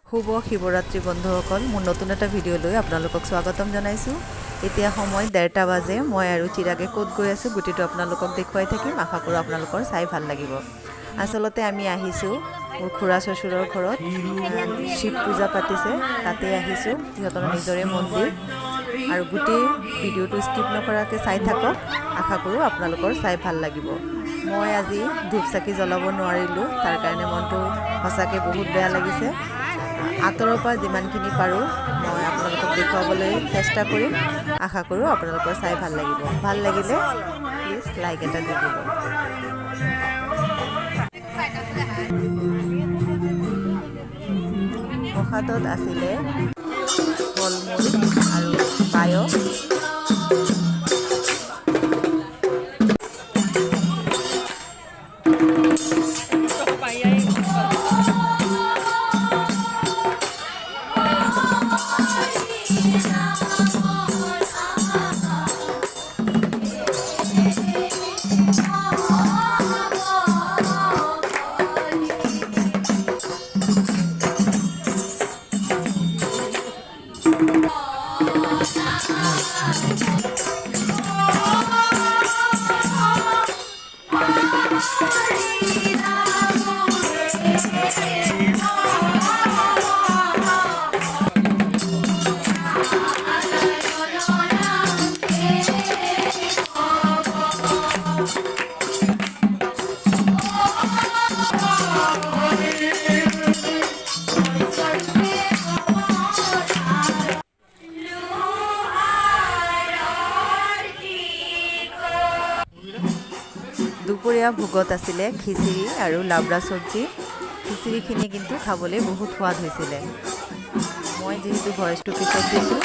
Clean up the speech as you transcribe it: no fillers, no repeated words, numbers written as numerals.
শুভ শিৱৰাত্ৰি বন্ধুসকল, মোৰ নতুন এটা ভিডিঅ'লৈ আপোনালোকক স্বাগতম জনাইছোঁ। এতিয়া সময় 1:30 বাজে। মই আৰু চিৰাগে ক'ত গৈ আছোঁ গোটেইটো আপোনালোকক দেখুৱাই থাকিম। আশা কৰোঁ আপোনালোকৰ চাই ভাল লাগিব। আচলতে আমি আহিছোঁ মোৰ খুৰা শ্বশুৰৰ ঘৰত। শিৱ পূজা পাতিছে, তাতে আহিছোঁ। সিহঁতৰ নিজৰে মন্দিৰ। আৰু গোটেই ভিডিঅ'টো স্কিপ নকৰাকৈ চাই থাকক। আশা কৰোঁ আপোনালোকৰ চাই ভাল লাগিব। মই আজি ধূপ চাকি জ্বলাব নোৱাৰিলোঁ, তাৰ কাৰণে মনটো সঁচাকৈ বহুত বেয়া লাগিছে। আঁতৰৰ পৰা যিমানখিনি পাৰোঁ মই আপোনালোকক দেখুৱাবলৈ চেষ্টা কৰিম। আশা কৰোঁ আপোনালোকৰ চাই ভাল লাগিব। ভাল লাগিলে প্লিজ লাইক এটা দি দিব। প্ৰসাদত আছিলে ফল-মূল আৰু পায়স। দুপৰীয়া ভোগত আছিলে খিচিৰি আৰু লাবৰা চব্জি। খিচিৰিখিনি কিন্তু খাবলৈ বহুত সোৱাদ হৈছিলে। মই যিহেতু ভইচটো পিছত দিছোঁ,